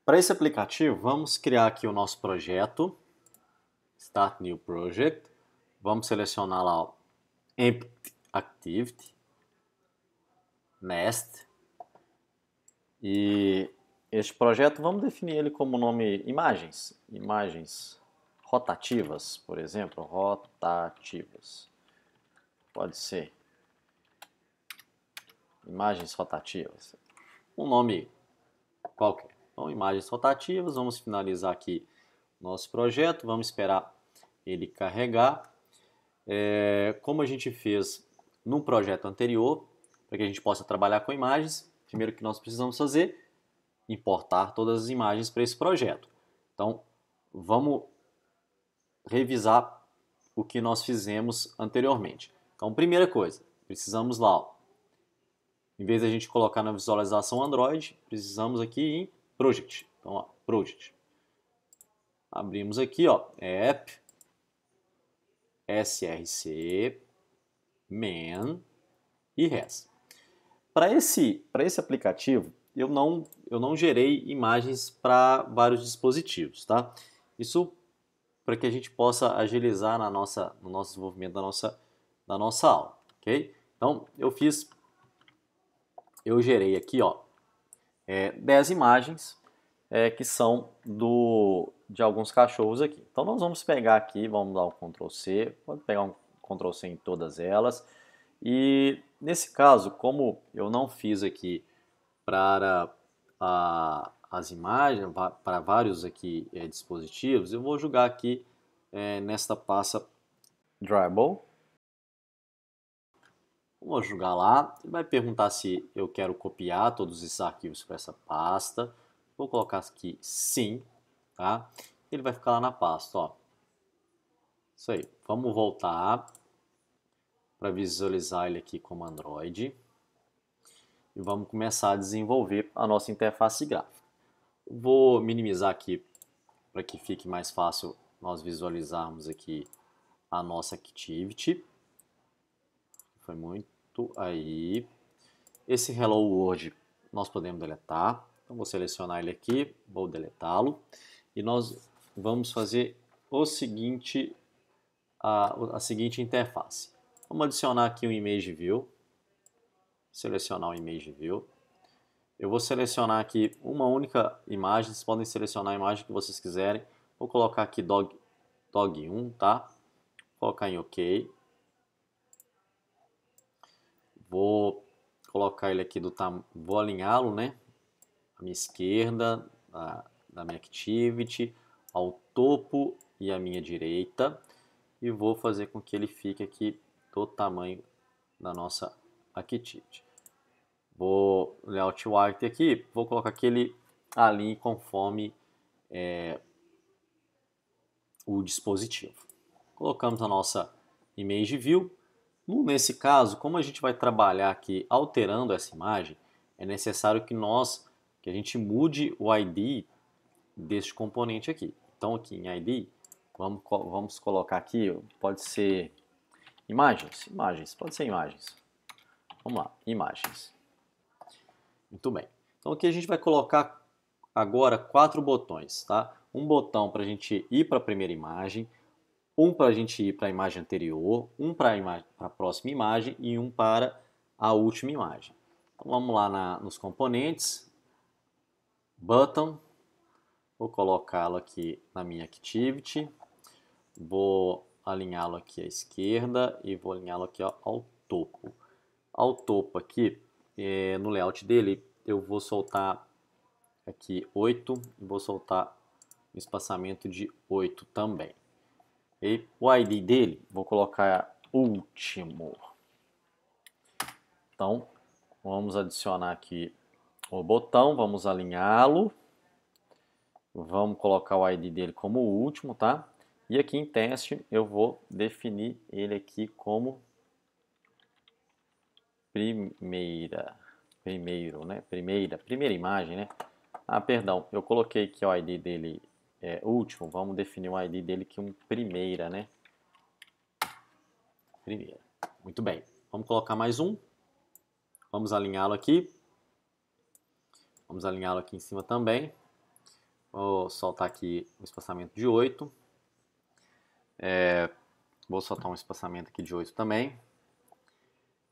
Para esse aplicativo, vamos criar aqui o nosso projeto, Start New Project. Vamos selecionar lá o Empty Activity, Nest. E este projeto, vamos definir ele como nome imagens. Imagens rotativas, por exemplo, rotativas. Pode ser imagens rotativas. Um nome qualquer. Então, imagens rotativas, vamos finalizar aqui nosso projeto, vamos esperar ele carregar. Como a gente fez no projeto anterior, para que a gente possa trabalhar com imagens, primeiro que nós precisamos fazer, importar todas as imagens para esse projeto. Então, vamos revisar o que nós fizemos anteriormente. Então, primeira coisa, precisamos lá, ó, em vez de a gente colocar na visualização Android, precisamos aqui em Project. Então, ó, Project. Abrimos aqui, ó, App, src, man e res. Para esse aplicativo, eu não gerei imagens para vários dispositivos, tá? Isso para que a gente possa agilizar no nosso desenvolvimento da nossa aula, ok? Então, eu gerei aqui, ó, 10 imagens que são de alguns cachorros aqui. Então, nós vamos pegar aqui, vamos dar um Ctrl C, pode pegar um Ctrl C em todas elas. E nesse caso, como eu não fiz aqui para as imagens, para vários aqui dispositivos, eu vou jogar aqui nesta pasta Dribble. Vou jogar lá, ele vai perguntar se eu quero copiar todos esses arquivos para essa pasta. Vou colocar aqui sim, tá? Ele vai ficar lá na pasta, ó. Isso aí. Vamos voltar para visualizar ele aqui como Android. E vamos começar a desenvolver a nossa interface gráfica. Vou minimizar aqui para que fique mais fácil nós visualizarmos aqui a nossa Activity. Foi muito aí. Esse Hello World nós podemos deletar. Então vou selecionar ele aqui, vou deletá-lo. E nós vamos fazer o seguinte, a seguinte interface. Vamos adicionar aqui um Image View. Selecionar o Image View. Eu vou selecionar aqui uma única imagem. Vocês podem selecionar a imagem que vocês quiserem. Vou colocar aqui Dog 1, tá? Vou colocar em OK. Vou colocar ele aqui vou alinhá-lo, né? À minha esquerda, da minha Activity, ao topo e à minha direita. E vou fazer com que ele fique aqui do tamanho da nossa Activity. Vou layout white aqui, vou colocar que ele alinhe conforme o dispositivo. Colocamos a nossa Image View. Nesse caso, como a gente vai trabalhar aqui alterando essa imagem, é necessário que a gente mude o ID deste componente aqui. Então aqui em ID, vamos colocar aqui, pode ser imagens, pode ser imagens. Vamos lá, imagens. Muito bem. Então aqui a gente vai colocar agora 4 botões, tá? Um botão para a gente ir para a primeira imagem, um para a gente ir para a imagem anterior, um para a próxima imagem e um para a última imagem. Então vamos lá nos componentes, button, vou colocá-lo aqui na minha Activity, vou alinhá-lo aqui à esquerda e vou alinhá-lo aqui ao topo. Ao topo aqui, no layout dele, eu vou soltar aqui 8 e vou soltar um espaçamento de 8 também. E o ID dele, vou colocar último. Então, vamos adicionar aqui o botão, vamos alinhá-lo. Vamos colocar o ID dele como último, tá? E aqui em teste, eu vou definir ele aqui como primeira imagem, né? Ah, perdão, eu coloquei aqui o ID dele último, vamos definir o ID dele como primeira, né? Primeira. Muito bem. Vamos colocar mais um. Vamos alinhá-lo aqui. Vamos alinhá-lo aqui em cima também. Vou soltar aqui um espaçamento de 8. Vou soltar um espaçamento aqui de 8 também.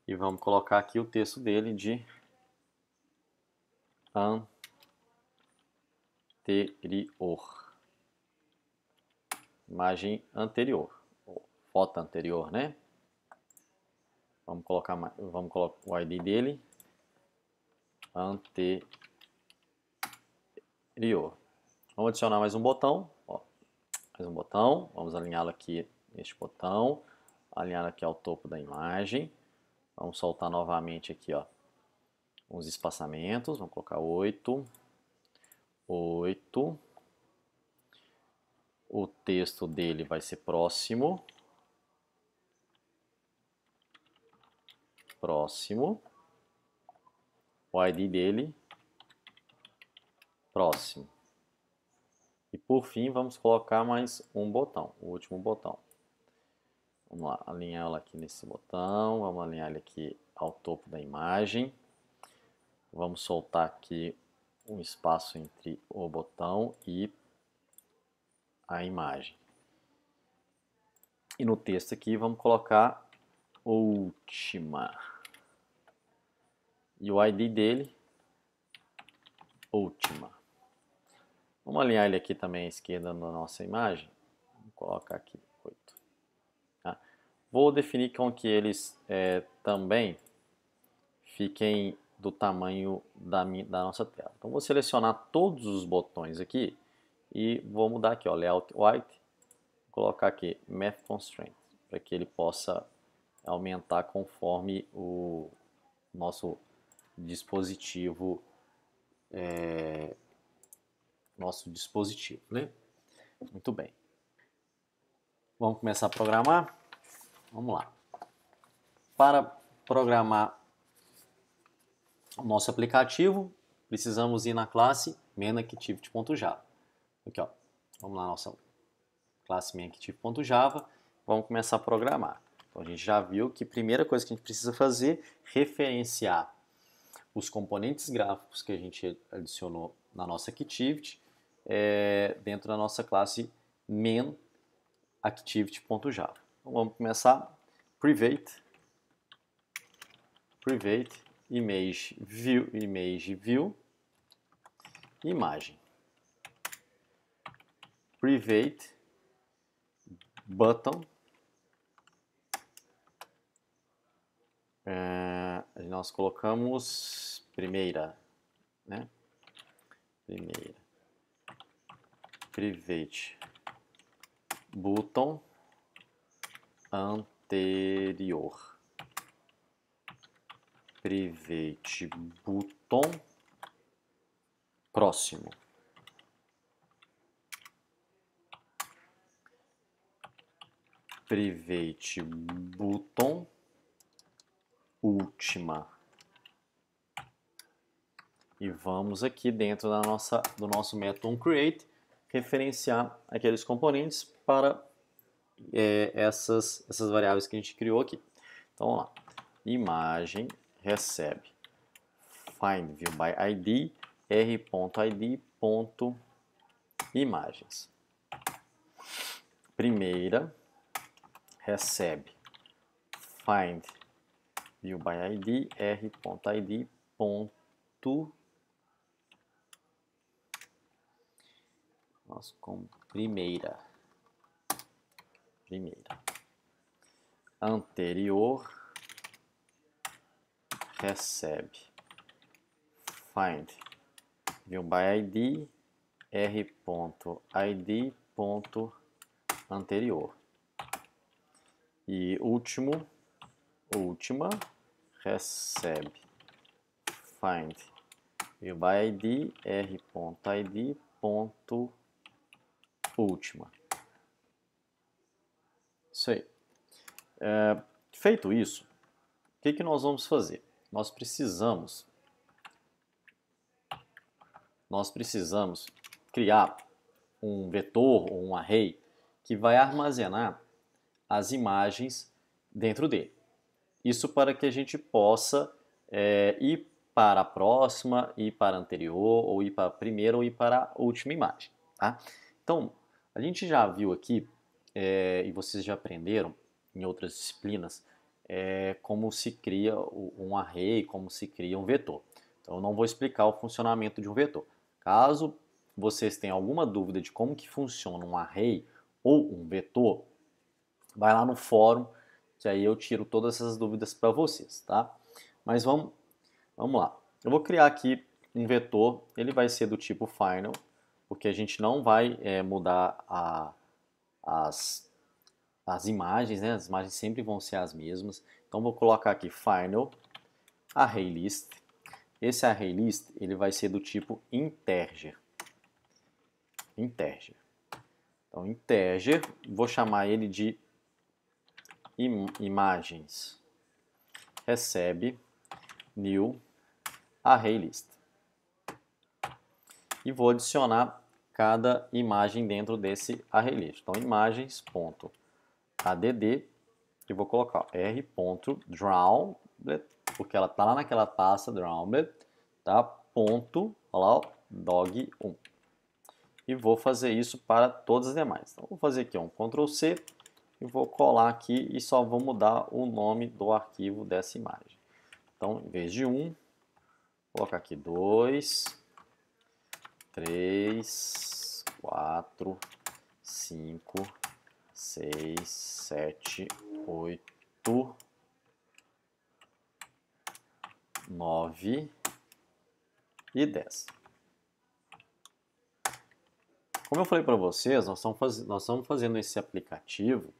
E vamos colocar aqui o texto dele de anterior. Imagem anterior, ou foto anterior, né? Vamos colocar o ID dele, anterior. Vamos adicionar mais um botão, ó, mais um botão, vamos alinhá-lo aqui neste botão, alinhar aqui ao topo da imagem. Vamos soltar novamente aqui, ó, uns espaçamentos, vamos colocar 8, 8. O texto dele vai ser próximo, próximo. O ID dele, próximo. E por fim, vamos colocar mais um botão, o último botão. Vamos lá, alinhá-lo aqui nesse botão, vamos alinhar ele aqui ao topo da imagem. Vamos soltar aqui um espaço entre o botão e a imagem. E no texto aqui vamos colocar última. E o ID dele, última. Vamos alinhar ele aqui também à esquerda na nossa imagem. Vou colocar aqui 8. Tá? Vou definir com que eles também fiquem do tamanho da nossa tela. Então vou selecionar todos os botões aqui e vou mudar aqui, ó, Layout White, vou colocar aqui Math Constraint, para que ele possa aumentar conforme o nosso dispositivo né? Muito bem. Vamos começar a programar? Vamos lá. Para programar o nosso aplicativo, precisamos ir na classe MainActivity.java. Aqui, ó. Vamos lá na nossa classe MainActivity.java. Vamos começar a programar. Então, a gente já viu que a primeira coisa que a gente precisa fazer é referenciar os componentes gráficos que a gente adicionou na nossa Activity dentro da nossa classe MainActivity.java. Então, vamos começar. Private image view, imagem. Private button. Nós colocamos primeira, né? Primeira. Private button anterior. Private button próximo. Private button última. E vamos aqui dentro do nosso método onCreate referenciar aqueles componentes para essas variáveis que a gente criou aqui. Então vamos lá. Imagem recebe find view by id r.id.imagens. Primeira recebe find view by id r.id. Nós com primeira. Anterior recebe find view by id r.id.anterior. E última recebe find view by id r.id.última. Isso aí. Feito isso, o que nós vamos fazer? Nós precisamos criar um vetor ou um array que vai armazenar as imagens dentro dele. Isso para que a gente possa ir para a próxima, ir para a anterior, ou ir para a primeira, ou ir para a última imagem. tá? Então, a gente já viu aqui, e vocês já aprenderam em outras disciplinas, como se cria um array, como se cria um vetor. Então, eu não vou explicar o funcionamento de um vetor. Caso vocês tenham alguma dúvida de como que funciona um array ou um vetor, vai lá no fórum, que aí eu tiro todas essas dúvidas para vocês, tá? Mas vamos lá. Eu vou criar aqui um vetor, ele vai ser do tipo final, porque a gente não vai mudar as imagens, né? As imagens sempre vão ser as mesmas. Então vou colocar aqui final ArrayList. Esse ArrayList ele vai ser do tipo integer. Integer. Então integer, vou chamar ele de imagens recebe new ArrayList. E vou adicionar cada imagem dentro desse ArrayList. Então imagens.add e vou colocar r.drawlet, porque ela está lá naquela pasta drawlet, tá? Ponto, olha lá, dog1. E vou fazer isso para todas as demais. Então vou fazer aqui um Ctrl C e vou colar aqui e só vou mudar o nome do arquivo dessa imagem. Então, em vez de 1, vou colocar aqui 2, 3, 4, 5, 6, 7, 8, 9 e 10. Como eu falei para vocês, nós estamos fazendo esse aplicativo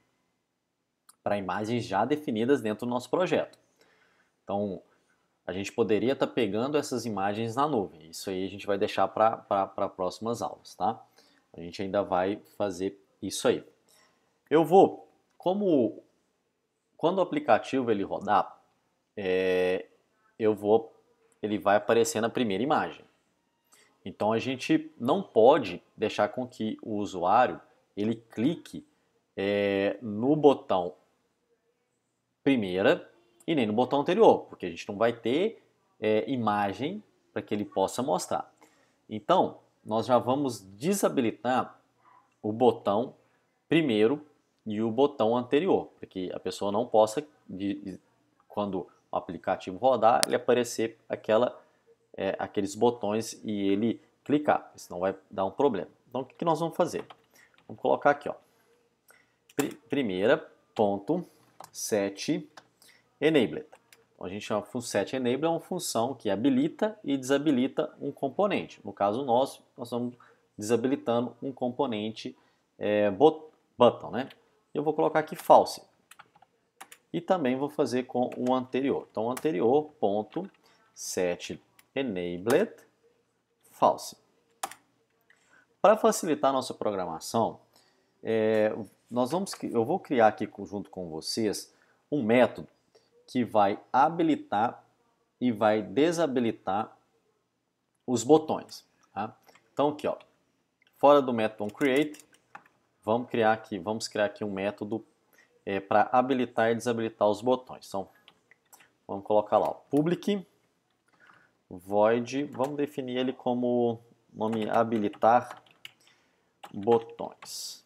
para imagens já definidas dentro do nosso projeto. Então, a gente poderia estar pegando essas imagens na nuvem. Isso aí a gente vai deixar para próximas aulas, tá? A gente ainda vai fazer isso aí. Eu vou, quando o aplicativo ele rodar, ele vai aparecer na primeira imagem. Então a gente não pode deixar com que o usuário ele clique no botão primeira e nem no botão anterior, porque a gente não vai ter imagem para que ele possa mostrar. Então nós já vamos desabilitar o botão primeiro e o botão anterior, para que a pessoa não possa, quando o aplicativo rodar, ele aparecer aqueles botões e ele clicar, senão vai dar um problema. Então o que nós vamos fazer? Vamos colocar aqui, ó, primeira ponto set enabled. Então, a gente chama set enable é uma função que habilita e desabilita um componente. No caso nosso, nós estamos desabilitando um componente button, né? Eu vou colocar aqui false. E também vou fazer com o anterior. Então, o anterior ponto set enabled false. Para facilitar a nossa programação, eu vou criar aqui junto com vocês um método que vai habilitar e vai desabilitar os botões. Tá? Então aqui, ó, fora do método onCreate, vamos criar aqui um método para habilitar e desabilitar os botões. Então, vamos colocar lá, ó, public void, vamos definir ele como nome habilitar botões.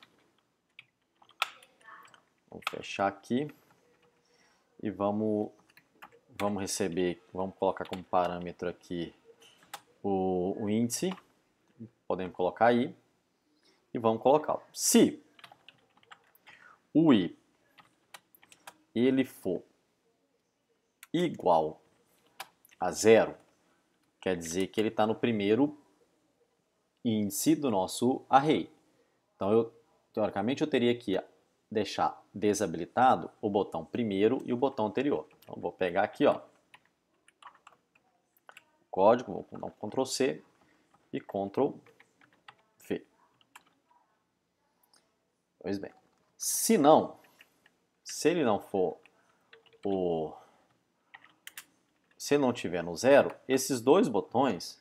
Vamos fechar aqui e vamos colocar como parâmetro aqui o índice, podemos colocar aí e vamos colocar. Se o i ele for igual a 0, quer dizer que ele está no primeiro índice do nosso array. Então, teoricamente, eu teria que deixar desabilitado o botão primeiro e o botão anterior. Então, vou pegar aqui, ó, o código, vou dar um Ctrl C e Ctrl V. Pois bem, se ele não for se não tiver no 0, esses dois botões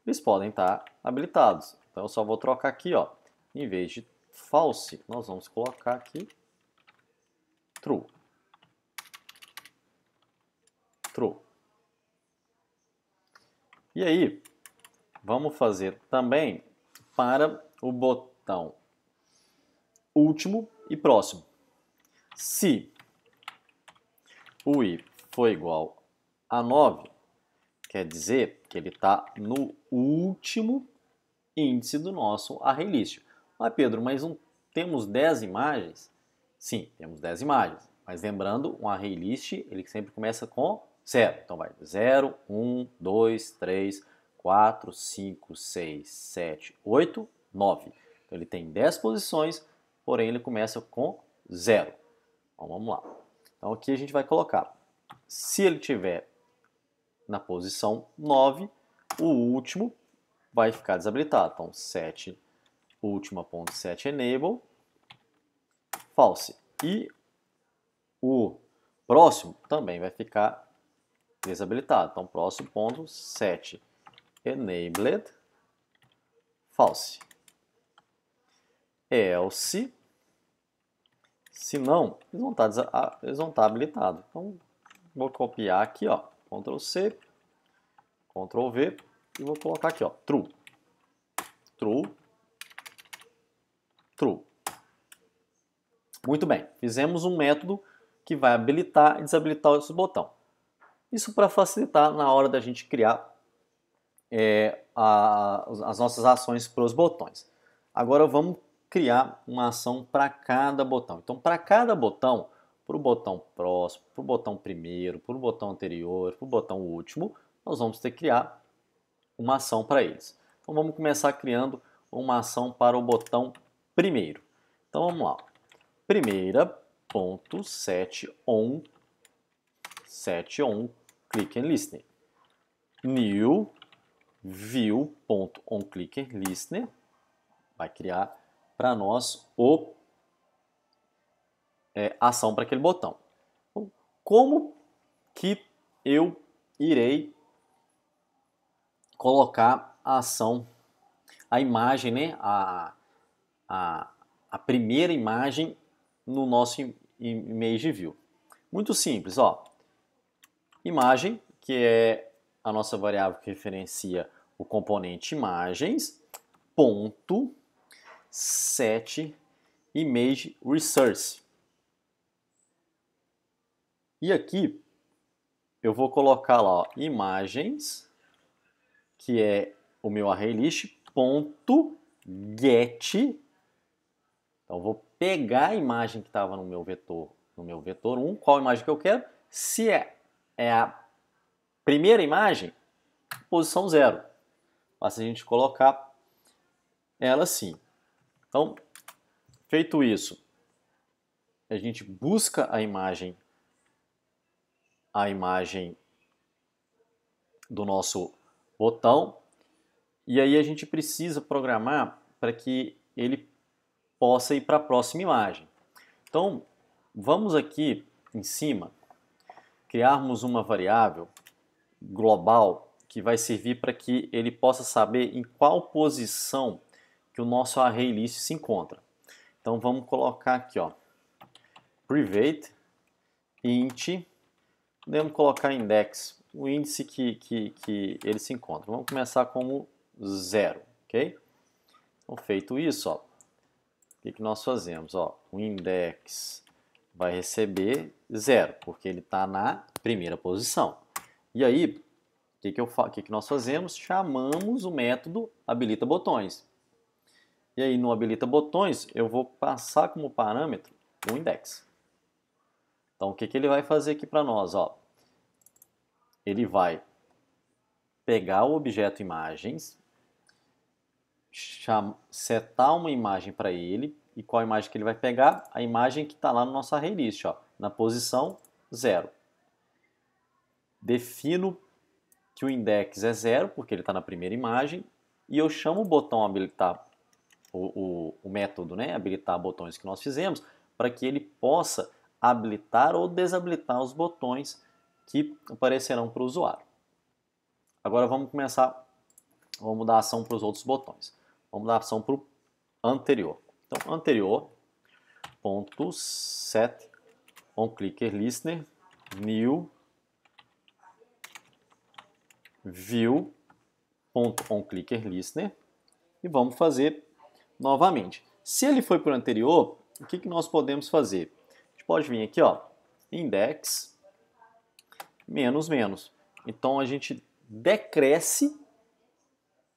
eles podem estar habilitados. Então eu só vou trocar aqui, ó, em vez de false, nós vamos colocar aqui true. True. E aí, vamos fazer também para o botão último e próximo. Se o i for igual a 9, quer dizer que ele está no último índice do nosso ArrayList. Ah, Pedro, mas não temos 10 imagens? Sim, temos 10 imagens. Mas lembrando, um ArrayList ele sempre começa com 0. Então vai 0, 1, 2, 3, 4, 5, 6, 7, 8, 9. Então ele tem 10 posições, porém ele começa com 0. Então vamos lá. Então aqui a gente vai colocar, se ele tiver na posição 9, o último vai ficar desabilitado. Então 7, última.set enable, false. E o próximo também vai ficar desabilitado. Então próximo.set enabled, false. Else, se não, eles vão estar habilitados. Então vou copiar aqui, ó, Ctrl C, Ctrl V e vou colocar aqui, ó, true. True. True. Muito bem, fizemos um método que vai habilitar e desabilitar esse botão. Isso para facilitar na hora da gente criar as nossas ações para os botões. Agora vamos criar uma ação para cada botão. Então, para cada botão, para o botão próximo, para o botão primeiro, para o botão anterior, para o botão último, nós vamos ter que criar uma ação para eles. Então, vamos começar criando uma ação para o botão primeiro. Então, vamos lá. Primeira.setOn click and listener. New view.onClickerListener vai criar para nós ação para aquele botão. Então, como que eu irei colocar a ação, a imagem, né, a primeira imagem no nosso Image View? Muito simples, ó. Imagem, que é a nossa variável que referencia o componente imagens, ponto set image resource. E aqui eu vou colocar lá, ó, imagens, que é o meu ArrayList, ponto get. Então eu vou pegar a imagem que estava no meu vetor 1, qual imagem que eu quero. Se é a primeira imagem, posição 0. Basta a gente colocar ela assim. Então, feito isso, a gente busca a imagem do nosso botão e aí a gente precisa programar para que ele possa ir para a próxima imagem. Então, vamos aqui em cima criarmos uma variável global que vai servir para que ele possa saber em qual posição que o nosso ArrayList se encontra. Então vamos colocar aqui, ó, private int, podemos colocar index, o índice que ele se encontra. Vamos começar como 0, ok? Então feito isso, ó, o que nós fazemos? Ó, o index vai receber 0, porque ele está na primeira posição. E aí, o que nós fazemos? Chamamos o método habilita botões. E aí no habilita botões eu vou passar como parâmetro o index. Então o que ele vai fazer aqui para nós? Ó, ele vai pegar o objeto imagens, setar uma imagem para ele, e qual imagem que ele vai pegar? A imagem que está lá no nosso ArrayList, ó, na posição 0. Defino que o index é 0, porque ele está na primeira imagem, e eu chamo o botão habilitar, o método, né, habilitar botões que nós fizemos, para que ele possa habilitar ou desabilitar os botões que aparecerão para o usuário. Agora vamos vamos dar ação para os outros botões. Vamos dar ação para o anterior. Então, anterior.set onClickerListener new view.onClickerListener e vamos fazer novamente. Se ele foi para o anterior, o que nós podemos fazer? A gente pode vir aqui, ó, index menos menos. Então a gente decresce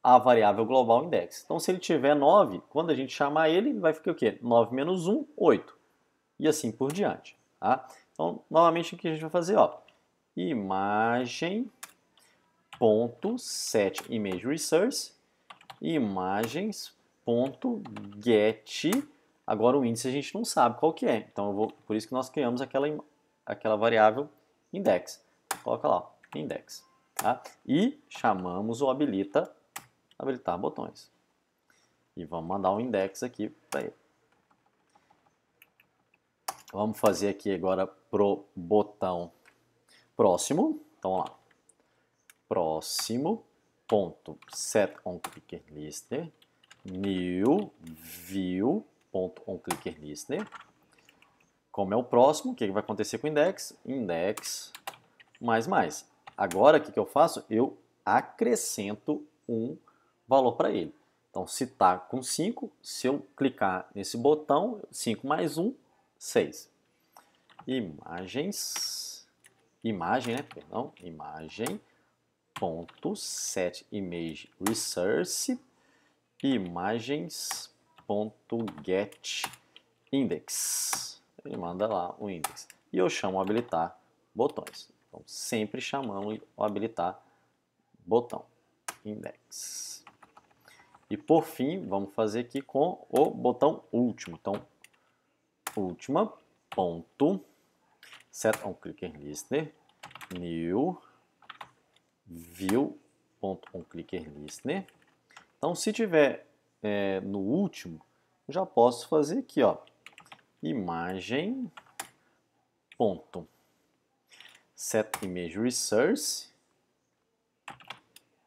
a variável global index. Então se ele tiver 9, quando a gente chamar ele, vai ficar o quê? 9 menos 1, 8. E assim por diante. Tá? Então, novamente, o que a gente vai fazer? Ó, imagem.set image resource, imagens.get. Agora o índice a gente não sabe qual que é. Então, por isso que nós criamos aquela variável index. Coloca lá, ó, index. Tá? E chamamos o habilitar botões. E vamos mandar um index aqui para ele. Vamos fazer aqui agora pro botão próximo. Então, vamos lá. Próximo, ponto, set on clicker listener, new view, ponto on clicker listener. Como é o próximo, o que vai acontecer com o index? Index, mais. Agora, o que eu faço? Eu acrescento um valor para ele. Então, se está com 5, se eu clicar nesse botão, 5 mais 1, 6. Imagem.set image resource, imagens.get index. Ele manda lá o index. E eu chamo habilitar botões. Então, sempre chamando o habilitar botão index. E por fim, vamos fazer aqui com o botão último. Então, última, ponto, set on clicker listener, new view, ponto on clicker listener. Então, se tiver no último, eu já posso fazer aqui, ó, imagem, ponto, set image resource,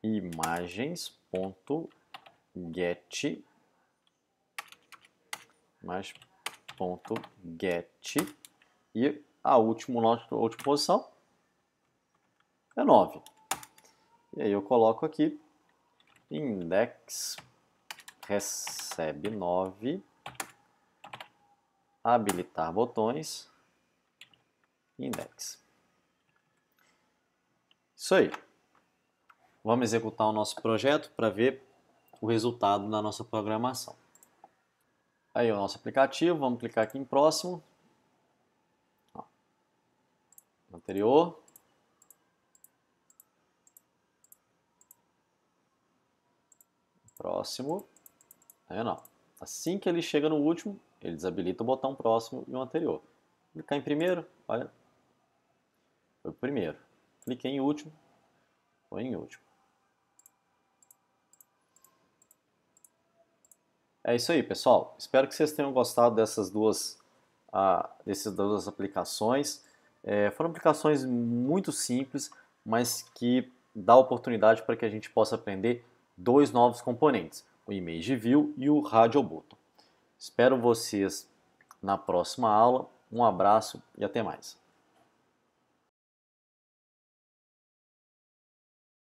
imagens, ponto, get, e a última posição é 9. E aí eu coloco aqui, index recebe 9, habilitar botões, index. Isso aí. Vamos executar o nosso projeto para ver o resultado da nossa programação. Aí o nosso aplicativo, vamos clicar aqui em próximo. Ó. Anterior. Próximo. Aí não. Assim que ele chega no último, ele desabilita o botão próximo e o anterior. Clicar em primeiro, olha. Foi o primeiro. Cliquei em último, foi em último. É isso aí, pessoal. Espero que vocês tenham gostado dessas duas aplicações. Foram aplicações muito simples, mas que dá oportunidade para que a gente possa aprender dois novos componentes, o Image View e o Radio Button. Espero vocês na próxima aula. Um abraço e até mais.